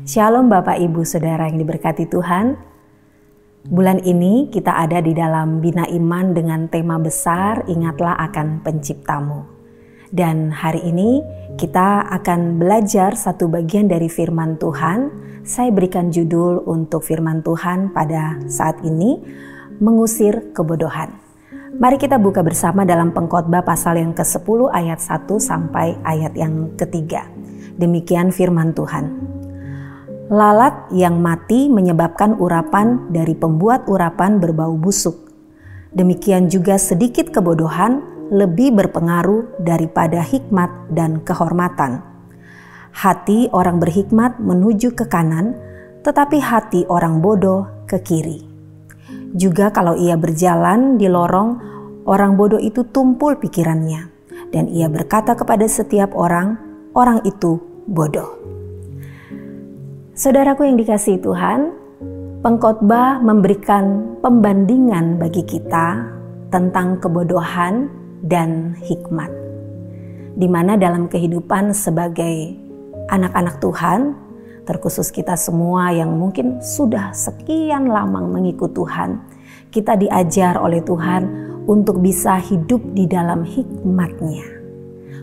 Shalom Bapak Ibu Saudara yang diberkati Tuhan. Bulan ini kita ada di dalam Bina Iman dengan tema besar Ingatlah akan Penciptamu. Dan hari ini kita akan belajar satu bagian dari firman Tuhan. Saya berikan judul untuk firman Tuhan pada saat ini, Mengusir Kebodohan. Mari kita buka bersama dalam Pengkhotbah pasal yang ke-10 ayat 1 sampai ayat yang ke-3. Demikian firman Tuhan. Lalat yang mati menyebabkan urapan dari pembuat urapan berbau busuk. Demikian juga sedikit kebodohan lebih berpengaruh daripada hikmat dan kehormatan. Hati orang berhikmat menuju ke kanan, tetapi hati orang bodoh ke kiri. Juga kalau ia berjalan di lorong, orang bodoh itu tumpul pikirannya, dan ia berkata kepada setiap orang, orang itu bodoh. Saudaraku yang dikasihi Tuhan, Pengkhotbah memberikan pembandingan bagi kita tentang kebodohan dan hikmat. Di mana dalam kehidupan sebagai anak-anak Tuhan, terkhusus kita semua yang mungkin sudah sekian lama mengikut Tuhan, kita diajar oleh Tuhan untuk bisa hidup di dalam hikmat-Nya.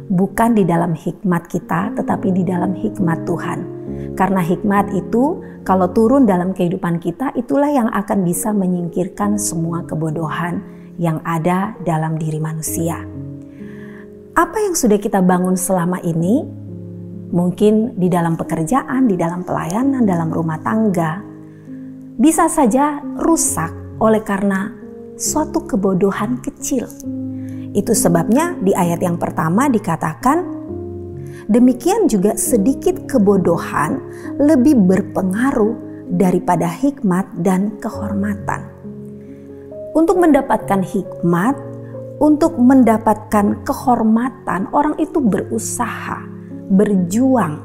Bukan di dalam hikmat kita, tetapi di dalam hikmat Tuhan. Karena hikmat itu kalau turun dalam kehidupan kita, itulah yang akan bisa menyingkirkan semua kebodohan yang ada dalam diri manusia. Apa yang sudah kita bangun selama ini, mungkin di dalam pekerjaan, di dalam pelayanan, dalam rumah tangga, bisa saja rusak oleh karena suatu kebodohan kecil. Itu sebabnya di ayat yang pertama dikatakan, demikian juga sedikit kebodohan lebih berpengaruh daripada hikmat dan kehormatan. Untuk mendapatkan hikmat, untuk mendapatkan kehormatan, orang itu berusaha, berjuang,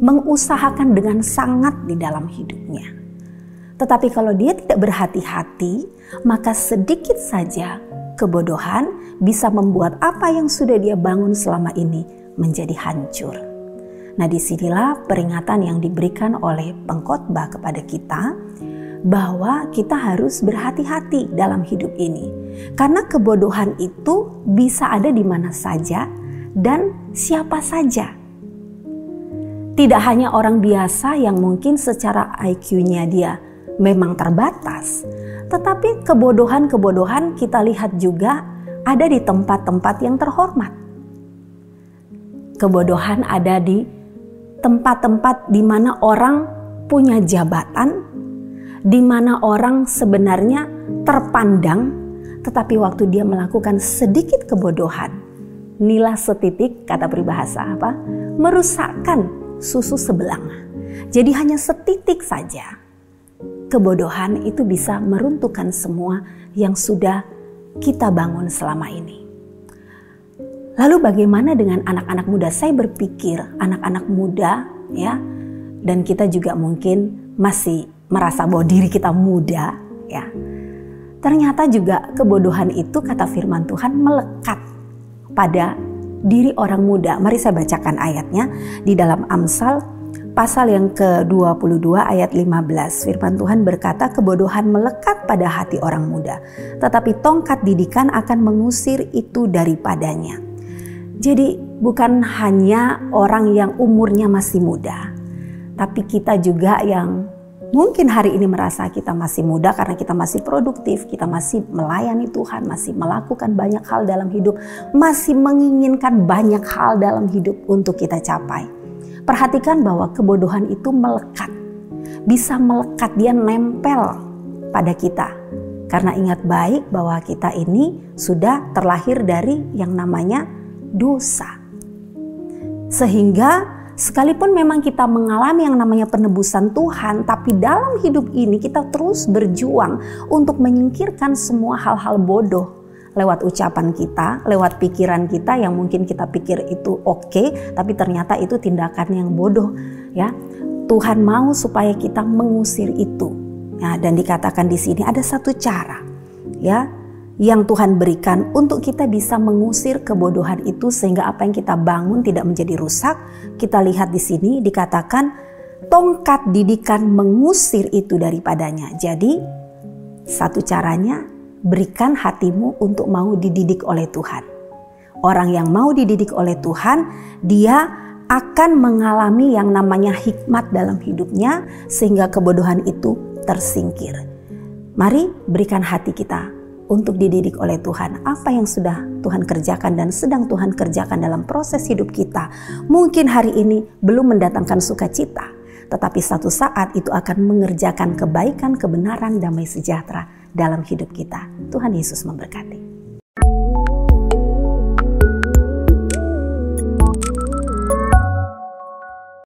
mengusahakan dengan sangat di dalam hidupnya. Tetapi kalau dia tidak berhati-hati, maka sedikit saja kebodohan bisa membuat apa yang sudah dia bangun selama ini menjadi hancur. Nah, disinilah peringatan yang diberikan oleh pengkhotbah kepada kita bahwa kita harus berhati-hati dalam hidup ini. Karena kebodohan itu bisa ada di mana saja dan siapa saja. Tidak hanya orang biasa yang mungkin secara IQ-nya dia memang terbatas, tetapi kebodohan-kebodohan kita lihat juga ada di tempat-tempat yang terhormat. Kebodohan ada di tempat-tempat di mana orang punya jabatan, di mana orang sebenarnya terpandang, tetapi waktu dia melakukan sedikit kebodohan, nila setitik, kata peribahasa apa? Merusakkan susu sebelang. Jadi hanya setitik saja. Kebodohan itu bisa meruntuhkan semua yang sudah kita bangun selama ini. Lalu bagaimana dengan anak-anak muda? Saya berpikir anak-anak muda ya, dan kita juga mungkin masih merasa bahwa diri kita muda ya. Ternyata juga kebodohan itu kata firman Tuhan melekat pada diri orang muda. Mari saya bacakan ayatnya di dalam Amsal pasal yang ke-22 ayat 15. Firman Tuhan berkata, kebodohan melekat pada hati orang muda, tetapi tongkat didikan akan mengusir itu daripadanya. Jadi bukan hanya orang yang umurnya masih muda, tapi kita juga yang mungkin hari ini merasa kita masih muda karena kita masih produktif, kita masih melayani Tuhan, masih melakukan banyak hal dalam hidup, masih menginginkan banyak hal dalam hidup untuk kita capai. Perhatikan bahwa kebodohan itu melekat, bisa melekat, dia nempel pada kita. Karena ingat baik bahwa kita ini sudah terlahir dari yang namanya dosa. Sehingga sekalipun memang kita mengalami yang namanya penebusan Tuhan, tapi dalam hidup ini kita terus berjuang untuk menyingkirkan semua hal-hal bodoh. Lewat ucapan kita, lewat pikiran kita yang mungkin kita pikir itu oke, tapi ternyata itu tindakan yang bodoh ya. Tuhan mau supaya kita mengusir itu. Nah, dan dikatakan di sini ada satu cara ya yang Tuhan berikan untuk kita bisa mengusir kebodohan itu sehingga apa yang kita bangun tidak menjadi rusak. Kita lihat di sini dikatakan tongkat didikan mengusir itu daripadanya. Jadi satu caranya, berikan hatimu untuk mau dididik oleh Tuhan. Orang yang mau dididik oleh Tuhan, dia akan mengalami yang namanya hikmat dalam hidupnya sehingga kebodohan itu tersingkir. Mari berikan hati kita untuk dididik oleh Tuhan. Apa yang sudah Tuhan kerjakan dan sedang Tuhan kerjakan dalam proses hidup kita. Mungkin hari ini belum mendatangkan sukacita, tetapi satu saat itu akan mengerjakan kebaikan, kebenaran, damai sejahtera dalam hidup kita. Tuhan Yesus memberkati.